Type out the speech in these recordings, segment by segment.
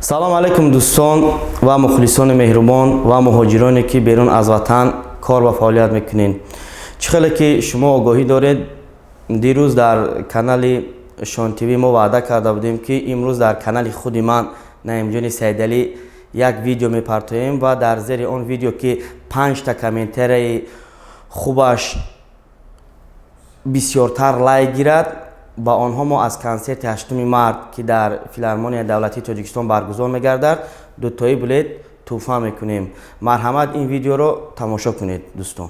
салом алайкум дӯстон ва мухлисони меҳрубон ва муҳоҷироне ки берун аз ватан кор ва фаъолият мекунед. чӣ хеле ки шумо огоҳӣ доред, дирӯз дар канали Шон ТВ мо ваъда карда будем ки имрӯз дар канали худи ман Наимҷони Сайдалӣ як видео мепартоем ва дар зери он видео ки 5 комментарияи хубаш бисёртар лайк гирад, ба онҳо мо аз консерти 8 март ки дар филармонияи давлатии Тоҷикистон баргузор мегардад дутои билет тӯҳфа мекунем. Марҳамат, ин видеоро тамошо кунед дӯстон.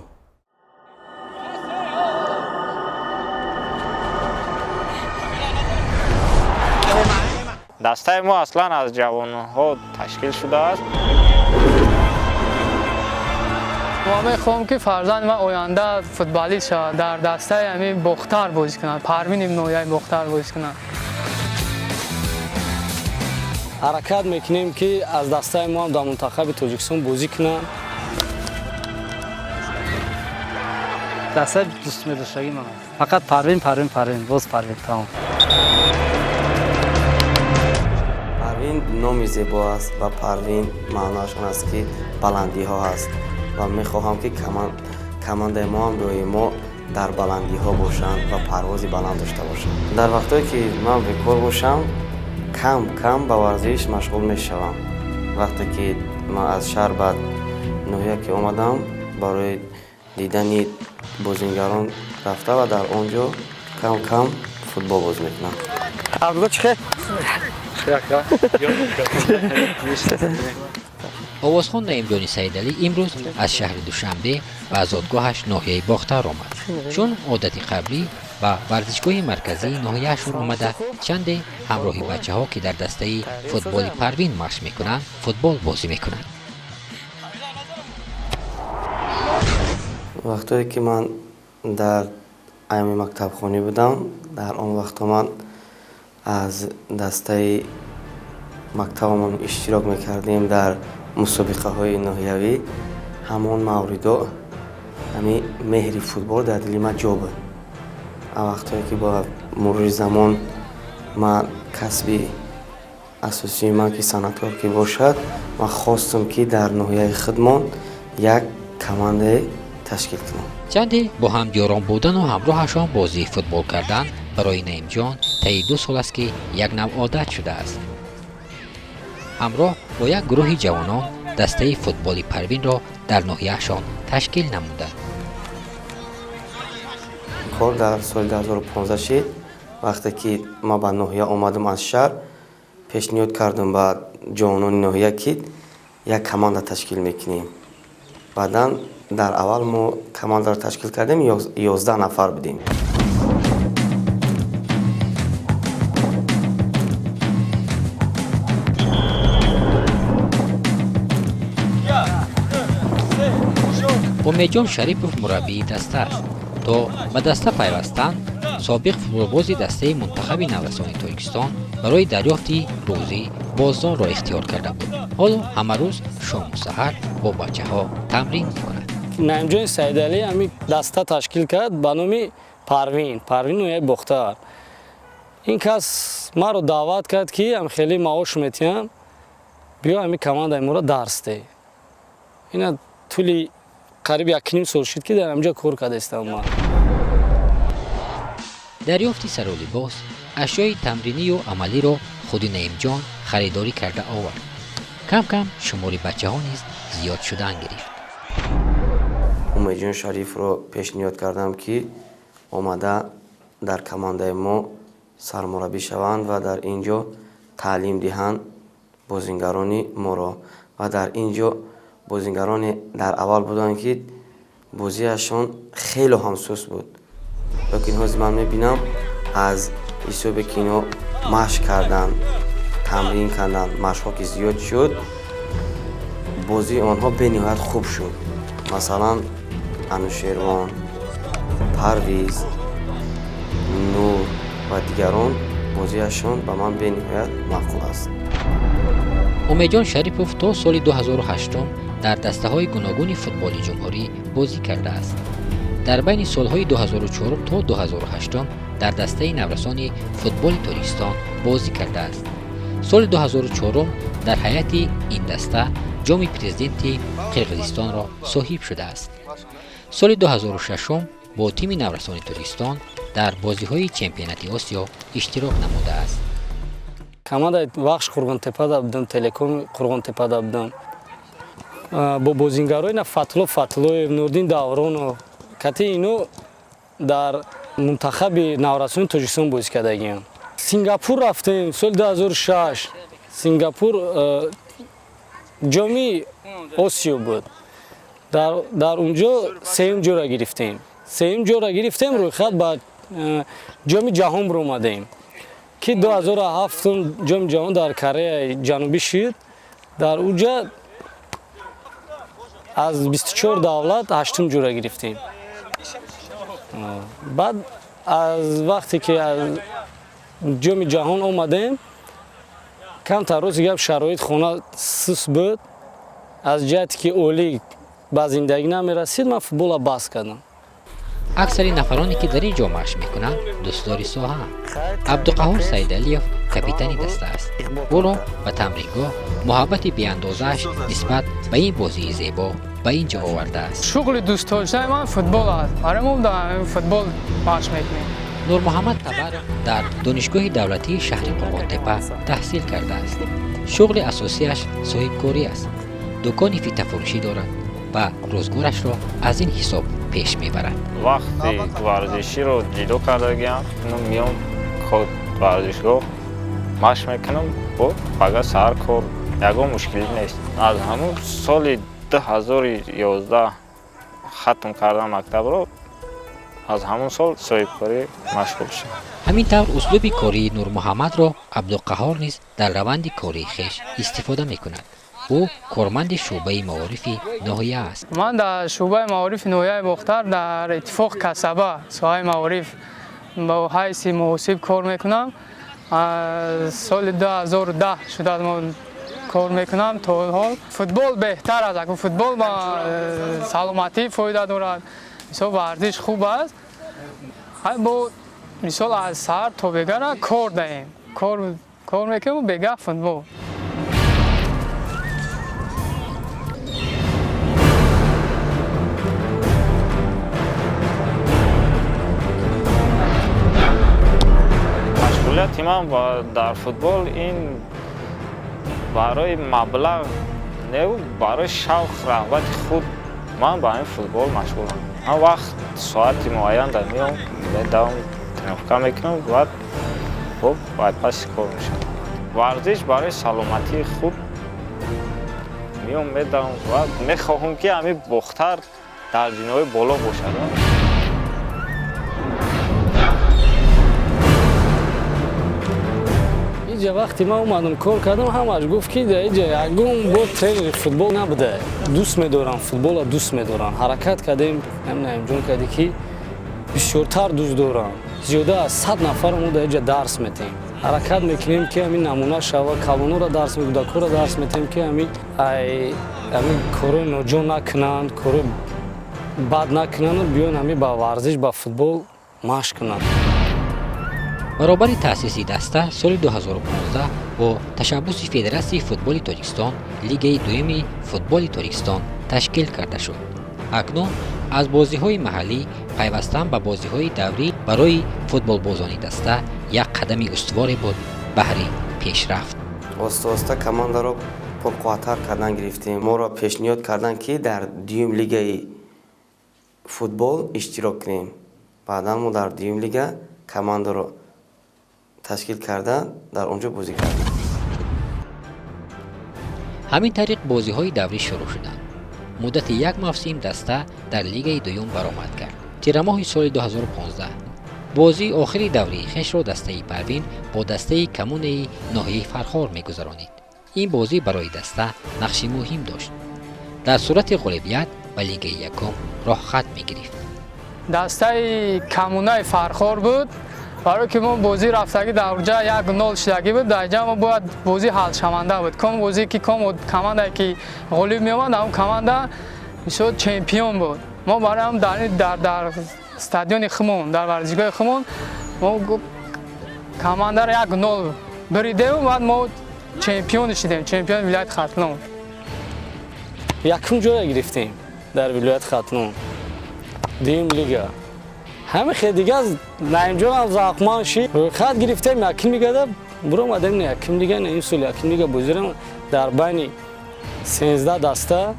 дастаи мо аслан аз ҷавонҳо ташкил шудааст. мо мехоҳам ки фарзанд ва оянда футболист шавад, дар дастаи ҳамин бохтар бозӣ кунад, Парвини ноҳияи бохтар бозӣ кунад. ҳаракат мекунем ки аз дастаи мо ҳам дар мунтахаби Тоҷикистон бозӣ кунанд. дастаи дӯстмедоштагӣ ман фақат Парвин, боз Парвин тамом. Парвин номи зебо аст ва Парвин маъноаш он аст ки баландиҳо аст ва мехоҳам ки командаи мо ҳам доимо дар баландиҳо бошанд ва парвози баланд дошта бошанд. Дар вақтое ки ман бекор бошам, кам ба варзиш машғул мешавам. вақте ки ман аз шаҳр ба ноҳия ки омадам барои дидани бозингарон рафта ва дар он ҷо кам футбол бозӣ мекунам. овозхон Наимҷони Сайдалӣ имрӯз аз шаҳри Душанбе ба зодгоҳаш ноҳияи Бохтар омад. чун одати қаблӣ ба варзишгоҳи марказии ноҳияашон омада чанде ҳамроҳи бачаҳо ки дар дастаи футболи Парвин машқ мекунанд футбол бозӣ мекунанд. вақтое ки ман дар айми мактабхонӣ будам, дар он вақтҳо ман аз дастаи мактабамон иштирок мекардем дар мусобиқаҳои ноҳиявӣ. ҳамон мавридо ҳамин меҳри футбол дар дили ман ҷо буд. вақтое ки ба мурури замон ман касби асосии ман ки санъаткор ки бошад, ман хостам ки дар ноҳияи худмон як командаи ташкил кунам. чанде бо ҳамдиёрон будану ҳамроҳашон бозии футбол кардан барои Наимҷон таи 2 сол аст ки як навъ одат шудааст. ҳамроҳ бо як гурӯҳи ҷавонон дастаи футболи Парвинро дар ноҳияашон ташкил намуданд. кор дар соли 2015 шид. вақте ки ман ба ноҳия омадам аз шаҳр, пешниҳод кардам ба ҷавонони ноҳия ки як команда ташкил мекунем. баъдан дар аввал мо командаро ташкил кардем, 11 нафар будем. умедҷон Шарипов мураббии даста аст. то ба даста пайвастан, собиқ футболбози дастаи мунтахаби наврасони Тоҷикистон барои дарёфти рӯзӣ бозорро ихтиёр карда буд. ҳоло ҳама рӯз шому саҳар бо бачаҳо тамрин мекунад. Наимҷони Сайдалӣ ҳамин даста ташкил кард ба номи Парвин ноҳияи Бохтар. ин кас маро даъват кард ки хеле маош метиҳам, биё ҳамин командаи моро дарс де. ина тӯли қариб 1.5 сол шид ки дар ҳамҷо кор кардастам ман. дарёфти сару либос, ашёи тамринию амалиро худи Наимҷон харидорӣ карда овард. кам шумори бачаҳо низ зиёд шудан гирифт. умедҷон Шарифро пешниҳод кардам ки омада дар командаи мо сармураббӣ шаванд ва дар ин ҷо таълим диҳанд бозингарони моро. ва дар ин ҷо бозингароне дар аввал буданд ки бозиашон хеле ҳамсус буд. лекин ҳозир ман мебинам аз ҳисобе ки ино машқ карданд, тамрин карданд, машқҳо ки зиёд шуд, бозии онҳо бениҳоят хуб шуд. масалан Анушервон, Парвиз, Нур ва дигарон бозиашон ба ман бениҳоят маъқул аст. умедҷон Шарипов то соли 2008 дар дастаҳои гуногуни футболи ҷумҳурӣ бозӣ кардааст. дар байни солҳои 2004 то 2008 дар дастаи наврасони футболи Тоҷикистон бозӣ кардааст. соли 2004 در حیات این دسته جام پرزیدنت قرقیزستان را صاحب شده است. سال 2006 با تیم نورسان تاجیکستان در بازی‌های چمپیونات آسیا اشتراک نموده است. команда вахш Қурғонтепада будам, Телеком Қурғонтепада будам. Бо бозингарои на Фатло Фатлоев, Нурдин Давронов, кати ино дар мунтахаби Наврасони Тоҷикистон бозӣ кардагиам. Сингапур рафтем соли 2006. Сингапур ҷоми Осиё буд. дар унҷо сеюм ҷора гирифтем. Сеюм ҷора гирифтем, рӯйхат ба ҷоми ҷаҳон омадем. Ки 2007 ҷоми ҷаҳон дар Кореяи Ҷанубӣ шуд. Дар уҷа аз 24 давлат 8 ҷора гирифтем. баъд аз вақте ки аз ҷоми ҷаҳон омадем, камтар рӯзи гап шароит хона сус буд. аз ҷиҳате ки олӣ ба зиндагӣ намерасид, ман футбола баҳс кардам. аксари нафароне ки дар ин ҷо машқ мекунанд дӯстдори соҳаанд. абдуқаҳор саидалиев капитани даста аст. ӯро ба тамрингоҳ муҳаббати беандозааш нисбат ба ин бозии зебо ба ин ҷо овардааст. шуғли дӯстдоштаи ман футбол аст. барои мо дар футбол машқ мекунем. нурмуҳаммад табар дар донишгоҳи давлатии шаҳри қурғонтепа таҳсил кардааст. шуғли асосияш соҳибкорӣ аст. дукони фитафурӯшӣ дорад ва рӯзгорашро аз ин ҳисоб пеш мебарад. вақти варзиширо ҷудо кардагиам, миём варзишгоҳ машқ мекунам, ага сар кор ягон мушкилӣ нест. аз ҳамун соли 2011 хатм кардам мактабро, аз ҳамун сол соҳибкорӣ машғул шудам. ҳамин тавр услуби кории нурмуҳаммадро абдуқаҳор низ дар раванди кории хеш истифода мекунад. ӯ корманди шӯъбаи маорифи ноҳия аст. ман дар шӯъбаи маорифи ноҳияи Бохтар дар иттифоқ Касаба соҳаи маориф ба ҳайси муҳосиб кор мекунам. аз соли 2010 шуда кор мекунам то ҳол. футбол беҳтар аст. футбол ба саломатӣ фоида дорад. мисол варзиш хуб аст. бо мисол аз сар то бегара кор даем. кор мекунем бега футбол. машғулияти ман дар футбол ин барои маблағ не, барои шавқ рағбати худ ман ба ин футбол машғулам. ҳар вақт соати муайян дар миём медавам, тренировка мекунам, баъд байпаси кор мешавам. варзиш барои саломатии худ миём медавам ва мехоҳам ки ҳамин Бохтар дар ҷинои боло бошад. вақти ман омадам кор кардам, ҳамаш гуфт ки дар инҷа ягон бор тренери футбол набуда. дӯст медорам, футбола дӯст медорам. ҳаракат кардем, ҷон кардем ки бисёртар дӯст дорам. зиёда аз 100 нафар мо дар инҷа дарс метем. ҳаракат мекунем ки ҳамин намуна шава, калонҳоро дарс мекунем, кудакҳоро дарс метем ки ҳамин корои ноҷон накунанд, корои бад накунанд, биён ҳамин ба варзиш, ба футбол машқ кунанд. баробари таъсиси даста соли 2015 бо ташаббуси Федератсияи футболи Тоҷикистон Лигаи дуюми футболи Тоҷикистон ташкил карда шуд. акнун аз бозиҳои маҳаллӣ пайвастан ба бозиҳои даврӣ барои футболбозони даста як қадами устуворе буд баҳри пешрафт. оста командаро пурқувваттар кардан гирифтем. моро пешниҳод карданд ки дар дуюм лигаи футбол иштирок кунем. баъдан мо дар дуюм лига командаро ташкил карда дар онҷо бозӣ кардем. ҳамин тариқ бозиҳои даврӣ шурӯъ шуданд. муддати як мавсим даста дар лигаи дуюм баромад кард. тирамоҳи соли 2015 бозии охири даврии хешро дастаи Парвин бо дастаи Коммунаи ноҳияи Фархор мегузаронид. ин бозӣ барои даста нақши муҳим дошт. дар сурати ғолибият ба лигаи якум роҳхат мегирифт. дастаи Коммунаи Фархор буд. барое ки мо бозӣ рафтагӣ дар уҷа 1-0 шудагӣ буд. дар ҷа мо бояд бозӣ ҳалшаванда буд. ком бозӣ ки командае ки ғолиб меомад, ҳам команда мисол чемпион буд. мо барои ҳам дар стадиони Хумон, дар варзишгоҳи Хумон мо командаро 1-0 биридем. баъд мо чемпион шудем, чемпион вилояти Хатлон. якум ҷоя гирифтем дар вилояти Хатлон. дуюм лига. ҳамихе дига наимҷонам завқман шид. Рӯйхат гирифтем якум лигада буромадем якум лига не имсол якум лига бозирам дар байни 13 даста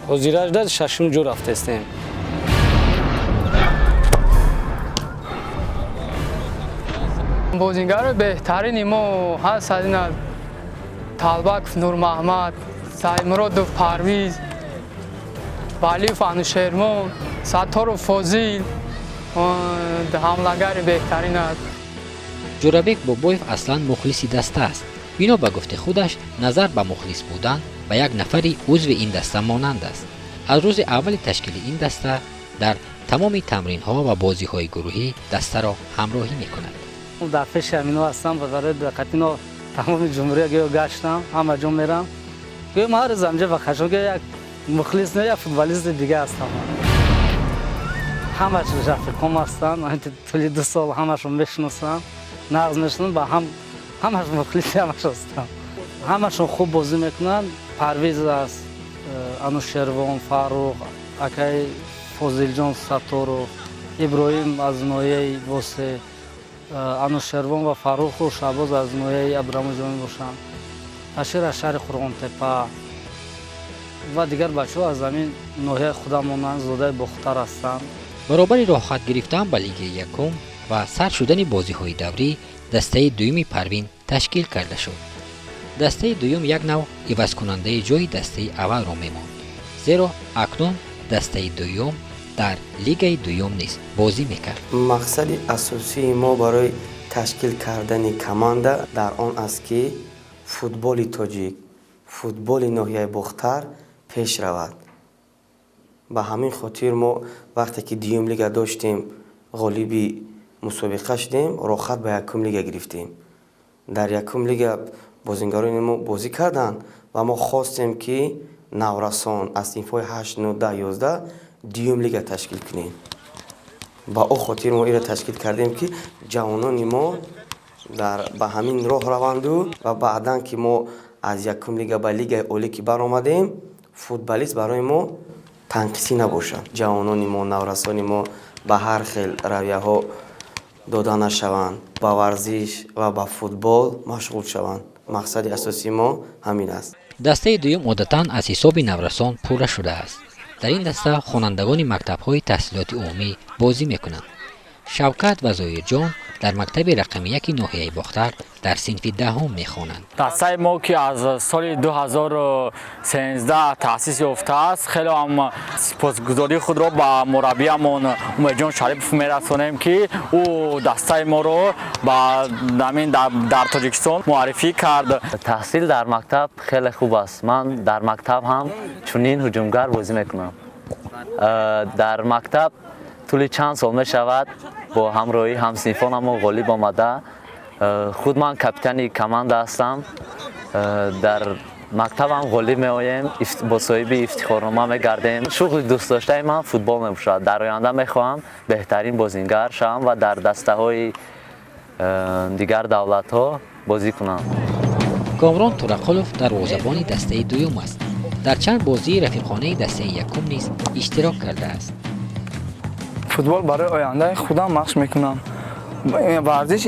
ҳозиражда шашум ҷо рафтестем. бозингари беҳтарини мо ҳаст аз ин Талбаков Нурмаҳмад, Саймуродов Парвиз, Валиев Анушермон, Сатторов Фозил ҳамлагари беҳтарин аст. ҷурабек бобоев аслан мухлиси даста аст. бино ба гуфти худаш назар ба мухлис будан ба як нафари узви ин даста монанд аст. аз рӯзи аввали ташкили ин даста дар тамоми тамринҳо ва бозиҳои гурӯҳӣ дастаро ҳамроҳӣ мекунад. дар пеши ҳамино ҳастам ва барои диққатино тамоми ҷумҳурия гӯё гаштам, ҳама ҷо мерам. гӯё ман рӯзам ҷо ба хашам гӯё як мухлис не як футболисти дига ҳастам. ҳамаш рафиқом ҳастанд, ман тӯли 2 сол ҳамашон мешиносам, нағз мешунам ба ҳамаш мухлиси ҳамаш ҳастам. ҳамашон хуб бозӣ мекунанд. Парвиз аст, Анушервон, Фаруқ, акай Фозилҷон Сатторов, Иброҳим аз ноҳияи Восе, Анушервон ва Фаруху Шабоз аз ноҳияи Абдурамоҷон бошанд. Башир аз шаҳри Қурғонтепа ва дигар бачаҳо аз ҳамин ноҳияи худам монанд, зодаи Бохтар ҳастанд. баробари роҳат гирифтан ба лигаи якум ва сар шудани бозиҳои даврӣ дастаи дуюми Парвин ташкил карда шуд. дастаи дуюм як нав ивазкунандаи ҷои дастаи аввалро мемонд, зеро акнун дастаи дуюм дар лигаи дуюм низ бозӣ мекард. мақсади асосии мо барои ташкил кардани команда дар он аст ки футболи тоҷик, футболи ноҳияи Бохтар пеш равад. ба ҳамин хотир мо вақте ки дуюм лига доштем ғолиби мусобиқа шудем, рохат ба якум лига гирифтем. дар якум лига бозингарони мо бозӣ карданд ва мо хостем ки наврасон аз синфҳои 8, 9, 10, 11 дуюм лига ташкил кунем. ба о хотир мо иро ташкил кардем ки ҷавонони мо ба ҳамин роҳ раванду ва баъдан ки мо аз якум лига ба лигаи олӣ ки баромадем, футболист барои мо танқисӣ набошад. ҷавонони мо, наврасони мо ба ҳар хел равияҳо дода нашаванд, ба варзиш ва ба футбол машғул шаванд. мақсади асосии мо ҳамин аст. дастаи дуюм одатан аз ҳисоби наврасон пурра шудааст. дар ин даста хонандагони мактабҳои таҳсилоти умумӣ бозӣ мекунанд. шавкат ва зоирҷон дар мактаби рақами 1 ноҳияи Бохтар дар синфи 10 мехонанд. дастаи мо ки аз соли 2013 таъсис ёфтааст, хеле ҳам сипосгузории худро ба мураббиямон Умедҷон Шарипов мерасонем ки ӯ дастаи моро ба дар Тоҷикистон муаррифӣ кард. таҳсил дар мактаб хеле хуб аст. ман дар мактаб ҳам чунин ҳуҷумгар бозӣ мекунам. дар мактаб тӯли чанд сол мешавад бо ҳамроҳии ҳамсинфонамон ғолиб омада. худ ман капитани команда ҳастам. дар мактабам ғолиб меоем, бо соҳиби ифтихорнома мегардем. шуғли дӯстдоштаи ман футбол мебошад. дар оянда мехоҳам беҳтарин бозингар шавам ва дар дастаҳои дигар давлатҳо бозӣ кунам. Комрон Турақулов дарвозабони дастаи дуюм аст. дар чанд бозии рафиқонаи дастаи якум низ иштирок кардааст. футбол барои ояндаи худам машқ мекунам. варзиш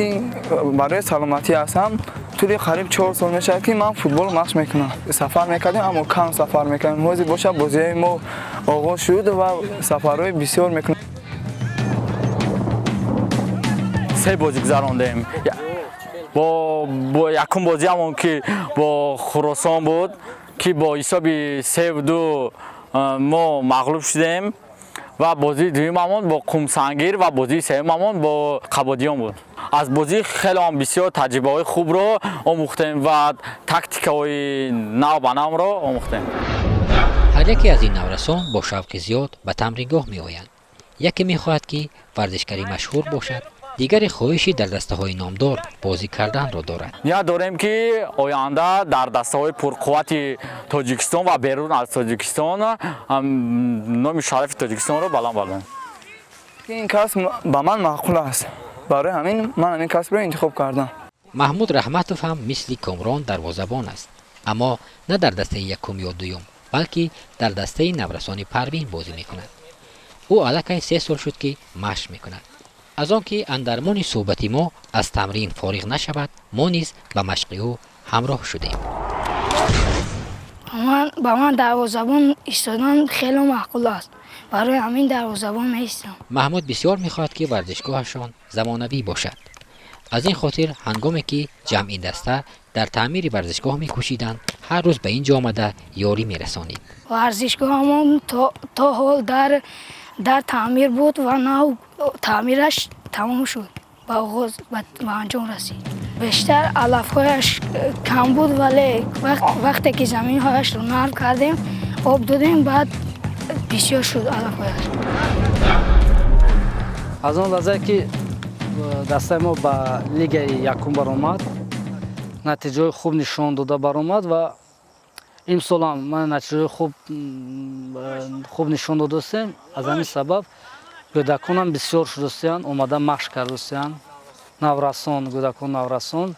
барои саломатӣ ҳастам. тӯли қариб 4 сол мешавад ки ман футбол машқ мекунам. сафар мекардем, аммо кам сафар мекардем. ҳозир боша бозиҳои мо оғоз шуд ва сафарҳои бисёр мекунем. 3 бозӣ гузарондем. бо якум бозиамон ки бо Хуросон буд ки бо ҳисоби 3-2 мо мағлуб шудем ва бозии дуюмамон бо Қумсангир ва бозии сеюмамон бо Қабодиён буд. аз бозӣ хеле бисёр таҷрибаҳои хубро омӯхтем ва тактикаҳои нав ба навро омӯхтем. ҳар яке аз ин наврасон бо шавқи зиёд ба тамрингоҳ меоянд. яке мехоҳад ки варзишгари машҳур бошад, дигаре хоҳиши дар дастаҳои номдор бозӣ карданро дорад. ният дорем ки оянда дар дастаҳои пурқуввати Тоҷикистон ва берун аз Тоҷикистон номи шарафи Тоҷикистонро баланд бардем. ин касб ба ман маъқул аст. барои ҳамин ман ҳамин касбро интихоб кардам. محمود رحمتوف هم مثل کامران دروازه‌بان است، اما نه در دسته یکم یا دوم، بلکه در دسته نورسان پروین بازی میکند. او الکی 3 سال شد که مشق میکند. از آنکه اندرمان صحبت ما از تمرین فارغ نشود، ما نیز به مشق او همراه شدیم. با من دروازه‌بان ایستادن خیلی معقول است. برای همین دروازه‌بان می‌ایستم. محمود بسیار میخواهد که ورزشگاهشان زمانوی باشد. از این خاطر هنگامی که جمعی دسته در تعمیر ورزشگاه می‌کوشیدند، هر روز به اینجا آمده یاری می‌رسانید. ورزشگاهمون تا حال در تعمیر بود و نه تعمیرش تمام شد. با آغاز به انجام رسید. بیشتر علف‌هایش کم بود، ولی وقتی که زمین‌هایش رو نرم کردیم، آب دادیم، بعد بسیار شد علف‌هایش. از اون لحظه که دسته ما به لیگ یکم برآمد، نتیجه خوب نشان داده برآمد و این سال هم من نتیجه خوب نشان دادم. از همین سبب کودکان هم بسیار شدستند، اومدن مشق کردند. نورسان، کودکان نورسان.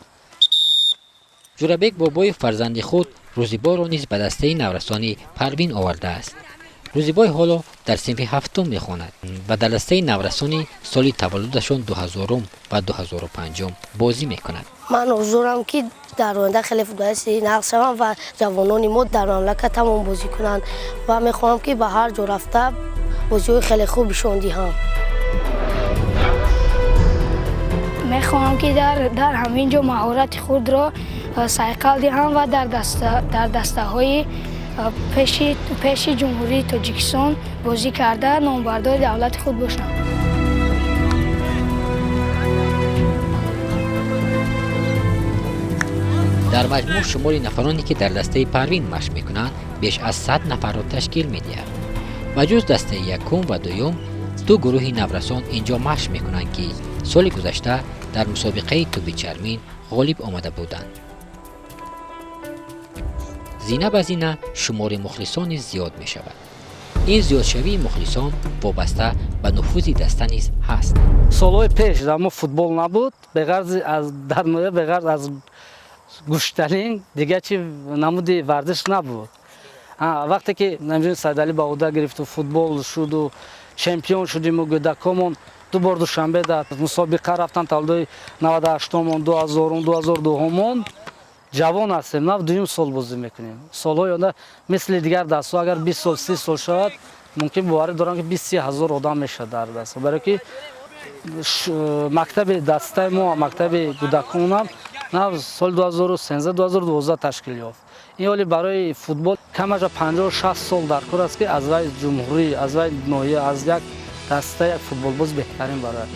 جورابک بابای فرزند خود روزیبای را نیز به دسته نورسانی پروین آورده است. روزیبای حالا در صنف هفتم میخواند و در دسته نورسانی سال تولدشان 2000 و 2005 بازی میکند. من حضورم که در آینده خیلی فوتبالیستی نقش شوم و جوانان ما در مملکت هم بازی کنند و میخوام که به هر جا رفته بازی خیلی خوب نشان دهم. میخوام که در همین جا مهارت خود را صقل دهم و در دسته های پیش جمهوری تاجیکستان بازی کرده نامبردار دولت خود باشم. در مجموع شمار نفرانی که در دسته پروین مشق میکنند بیش از 100 نفر را تشکیل میدهد. و جز دسته یکم و دوم، 2 گروه نورسان اینجا مشق میکنند که سال گذشته در مسابقه توپ چرمین غالب آمده بودند. زینه به زینه شمار مخلصان زیاد می شود. این زیادشوی مخلصان وابسته به نفوذ دسته نیز هست. سالهای پیش در ما فوتبال نبود، در نویه بغیر از گوشترین دیگه چی نمود ورزش نبود. وقتی که نمیدونی سیدعلی با عهده گرفت و فوتبال شد و چمپیون شدیم و کودکامون 2 بار دوشنبه در مسابقه رفتن تولد 98مون 2000 2002مون جوان هستیم، نه دویم سال بازی میکنیم. سالهای آینده مثل دیگر دستا اگر 20 سال 30 سال شد ممکن باور دارم که 20 هزار آدم میشه در دستا، برای که مکتب دسته ما مکتب کودکان هم نه سال 2013 2012 تشکیل یافت. این حالی برای فوتبال کمش 50 60 سال در کار است که از وای جمهوری از وای ناحیه از یک دسته یک فوتبال باز بهترین برای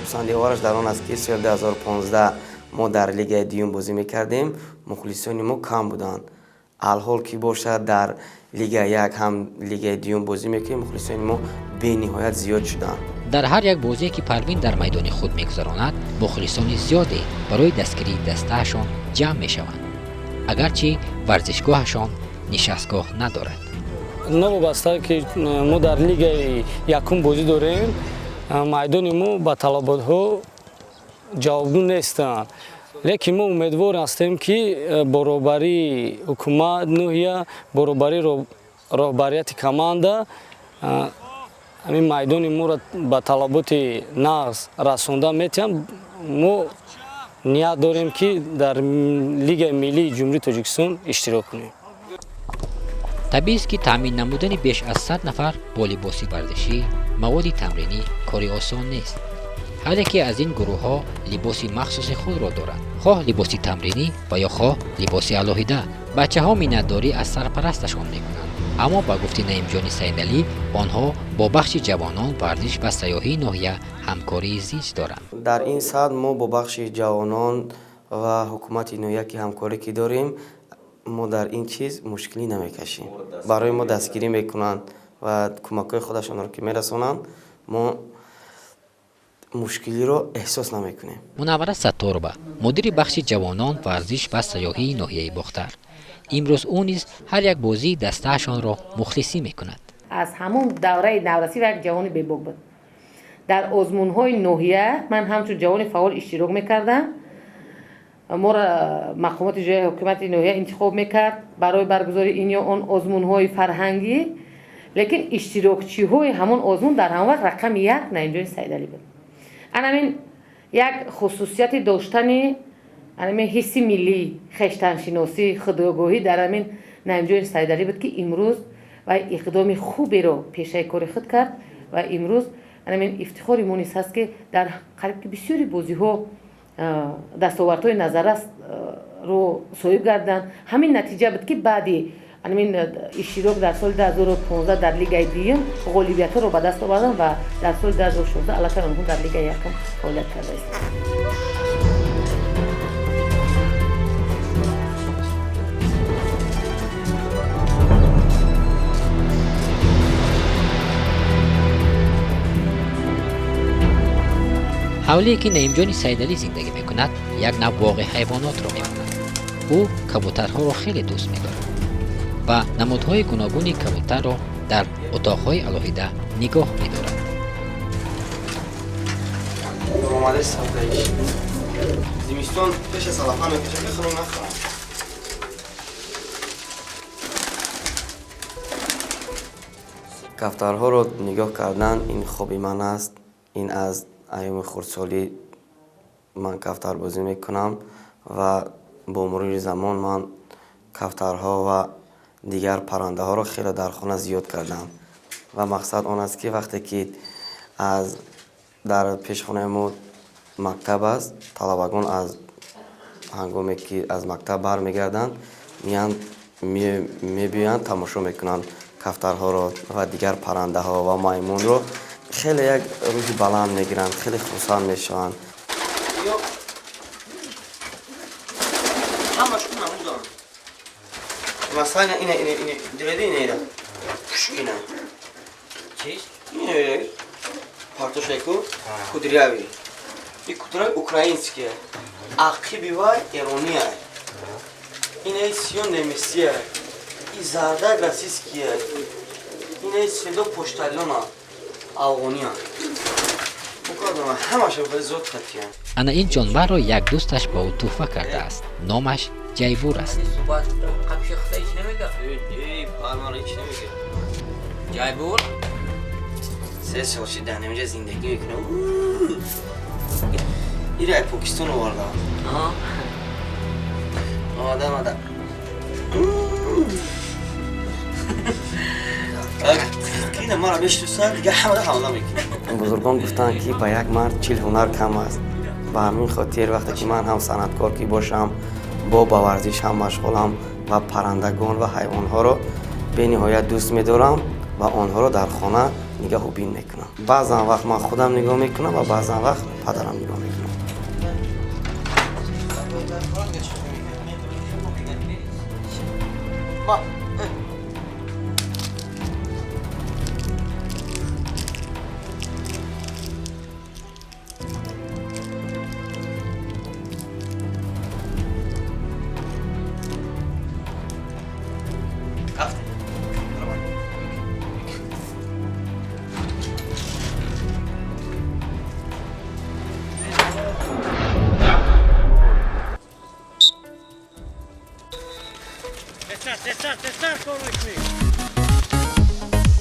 سندیوارش در آن است که سال 2015 ما در لیگ دیوم بازی میکردیم، مخلصان ما کم بودند. الحال که باشد در لیگ یک هم لیگ دیوم بازی میکنیم، مخلصان ما به نهایت زیاد شدند. در هر یک بازی که پروین در میدان خود میگذراند، مخلصان زیادی برای دستگیری دستهشان جمع میشوند، اگرچه ورزشگاهشان نشستگاه ندارد. نوابسته که ما در لیگ یکم بازی داریم، میدان ما با طلبات‌ها جوابگو نیستند، لیکن ما امیدوار هستیم که برابری حکومت نوحیه برابری رهبریت کمانده همین میدان ما را به طلبات نقض رسانده میتونیم. ما نیت داریم که در لیگ ملی جمهوری تاجیکستان اشتراک کنیم. طبیعی است که تامین نمودن بیش از 100 نفر با لباس ورزشی، مواد تمرینی کاری آسان نیست. هر یکی از این گروه ها لباس مخصوص خود را دارند، خواه لباس تمرینی و یا خواه لباس علاهیده. بچه ها مینداری از سرپرستشان میکنند، اما با گفته نعیم جان سیدعلی آنها با بخش جوانان ورزش و سیاحی ناحیه همکاری زیست دارند. در این صد ما با بخش جوانان و حکومت ناحیه که همکاری که داریم، ما در این چیز مشکلی نمیکشیم. برای ما دستگیری میکنند و کمک‌های خودشان را که میرسانند، ما مشکلی را احساس نمیکنیم. منوره ستاربه، مدیر بخش جوانان ورزش و سیاحی ناحیه باختر، امروز او نیز هر یک بازی دستهشان را مخلصی میکند. از همون دوره نورسی و یک جوان بی‌بوک بود. در آزمون‌های ناحیه من همچون جوان فعال اشتراک میکردم. ما را مقامات اجرایی حکومت ناحیه انتخاب میکرد برای برگزاری این یا آن آزمون‌های فرهنگی، لیکن اشتراکچی‌های همون آزمون در همون وقت رقم 1 نعیم سیدعلی بود. همین یک خصوصیت داشتن همین حس ملی، خویشتن‌شناسی، خودآگاهی در همین نعیم سیدعلی بود که امروز و اقدام خوبی رو پیشه کار خود کرد و امروز همین افتخاری مونس هست که در قریب که بسیاری بازی‌ها دستاوردهای نظر رو صاحب گردن. همین نتیجه بود که بعدی همین اشتراک در سال 2015 در لیگ دوم غالبیت رو به دست آوردن و در سال 2016 علاقه آنها در لیگ یکم فعالیت کرده است. حولی که نعیم جان سیدعلی زندگی میکند یک نوع باغ حیوانات را میماند. او کبوترها را خیلی دوست می‌دارد و نمادهای گوناگون کبوتر را در اتاقهای علاهیده نگاه می‌دارد. اومده سبزی زمستون پیش سلافان میکشه بخوریم نخورم. کفترها رو نگاه کردن این خوبی من است. این از ایام خردسالی من کفتر بازی میکنم و با مرور زمان من کفترها و دیگر پرنده ها رو خیلی در خانه زیاد کردم و مقصد آن است که وقتی که از در پیشخانه ما مکتب است، طلبگان از هنگامی که از مکتب برمیگردند میبینند تماشا میکنند کفترها رو و دیگر پرنده ها و میمون رو. خیلی یک روزی بلند میگیرند، خیلی خوشحال میشوند. همش کنم دارم. مثلا اینه دیدی اینه اینه چیز اینه پارتوشایکو کودریاوی این کودرای اوکراینسکیه عقیبی وای ایرانیه اینه سیون نمیسیه این زردگ راسیسکیه اینه سیندو پشتالیونا افغانیه بکردم همش به زود خطیه. انا این جانور را یک دوستش با او تحفه کرده است. نامش جیبور است. جیبور 3 سال شده اینجا زندگی میکنه. این را پاکستان آورده. آمده اینه ما را بشناسن دیگه همه حمله میکنه. بزرگان گفتن که با یک مرد 40 هنر کم است. به همین خاطر وقتی که من هم صنعتکار که باشم با ورزش هم مشغولم و پرندگان و حیوانها رو به نهایت دوست می‌دارم و آنها رو در خانه نگاه و بین میکنم. بعضا وقت من خودم نگاه میکنم و بعضا وقت پدرم نگاه میکنم.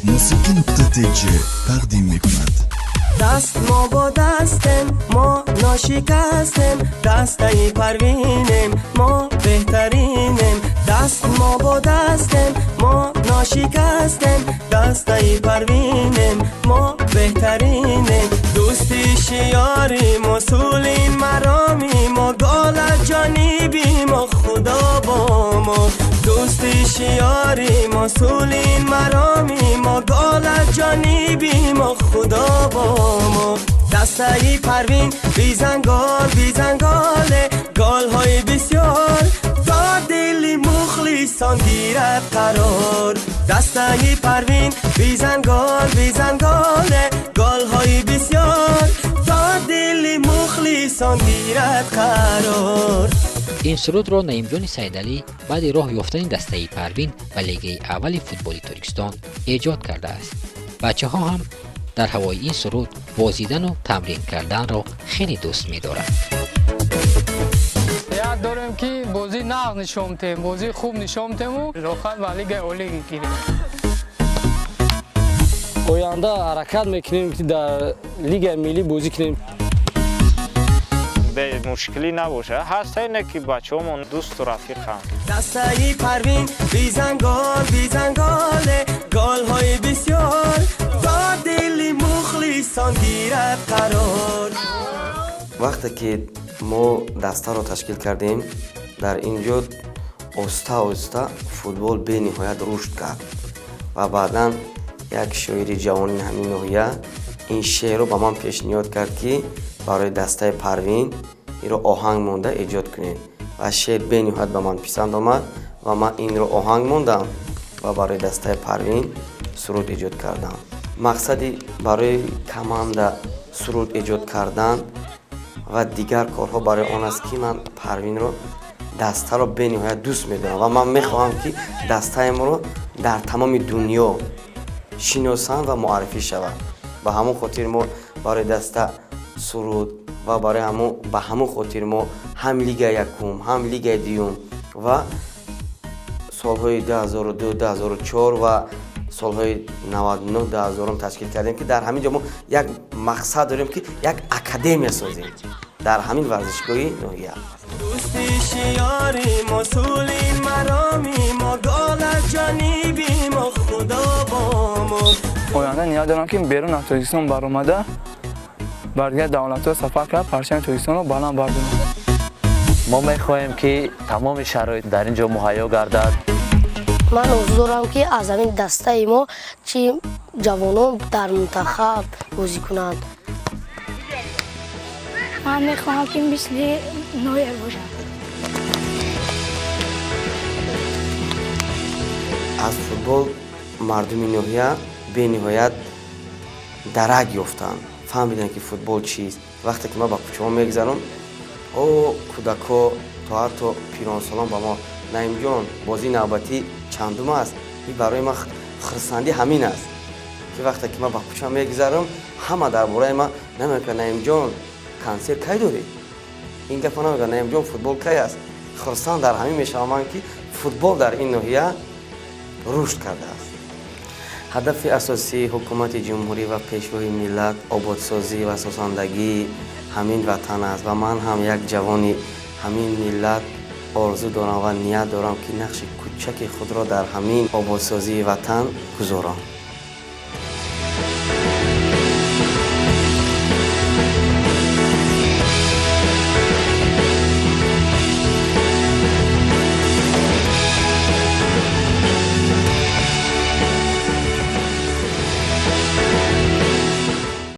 موسیقی نقطه تیجه تقدیم میکند. دست ما با دستم ما ناشکستم، دسته پروینم ما بهترینم. دست ما با دستم ما ناشکستم، دسته پروینم ما بهترینم. دوستی شیاریم اصولین مرامیم و گال جانبیم و خدا با ما. دوستی شیاریم اصولین مرامیم و گال جانبیم و خدا با ما. دسته پروین بیزنگاله گال های بسیار تا دل مخلصان گیرد قرار. دسته پروین بیزنگاله گال های بسیار تا دل مخلصان گیرد قرار. این سرود را نعیم جان سیدعلی بعد راه یافتن دسته پروین به لیگ اول فوتبال ترکستان ایجاد کرده است. بچه ها هم در هوای این سرود بازیدن و تمرین کردن را خیلی دوست می‌دارد. یاد دارم که بازی نقد نشون میدیم، بازی خوب نشون میدیم و راحت با لیگ اولی میگیریم. آینده حرکت میکنیم که در لیگ ملی بازی کنیم. به مشکلی نباشه. هست اینه که بچه‌مون دوست و رفیق هم. دستای پروین بیزنگاله گال‌های بسیار تا دل مخلصان گیرد قرار. وقتی که ما دسته رو تشکیل کردیم در اینجا آهسته فوتبال به نهایت رشد کرد و بعدا یک شاعر جوان همین ناحیه این شعر رو به من پیشنهاد کرد که برای دسته پروین این رو آهنگ مونده ایجاد کنید و شعر به نهایت به من پسند آمد و من این رو آهنگ موندم و برای دسته پروین سرود ایجاد کردم. مقصدی برای کمانده سرود ایجاد کردن و دیگر کارها برای آن است که من پروین رو دسته رو به نهایت دوست می‌دارم و من می‌خواهم که دسته ما رو در تمام دنیا شناسند و معرفی شود. به همون خاطر ما برای دسته سرود و برای به همون خاطر ما هم لیگ یکم هم لیگ دیوم و سالهای 2002 2004 و سالهای 99 2000 تشکیل کردیم که در همین جا ما یک مقصد داریم که یک اکادمی سازیم در همین ورزشگاهی ناحیه. دوستی شیاری مسئولی مرامی ما گال از جانبی ما خدا با ما. آینده نیاز دارم که بیرون از تاجیکستان برآمده برگرد دولت‌ها سفر کرد پرچم تاجیکستان رو بلند برداریم. ما میخواهیم که تمام شرایط در اینجا مهیا گردد. من آرزو دارم که از همین دسته ما چی جوانان در منتخب بازی کنند. من میخواهم که مثل نویر باشم. از فوتبال مردم ناحیه به نهایت درک یافتند، فهمیدن که فوتبال چیست. وقتی که ما با کوچه‌ها میگذرم او کودک‌ها تا حتی پیرانسالان با ما نعیم جان بازی نوبتی چندم است، این برای ما خرسندی همین است که وقتی که ما با کوچه‌ها میگذرم همه درباره ما نمیگن نعیم جان کنسر کی داری، این گپ نمیگن نعیم جان فوتبال کی است. خرسند در همین میشوم که فوتبال در این ناحیه رشد کرده است. هدف اساسی حکومت جمهوری و پیشروی ملت آبادسازی و سازندگی همین وطن است و من هم یک جوانی همین ملت آرزو دارم و نیت دارم که نقش کوچک خود را در همین آبادسازی وطن گذارم.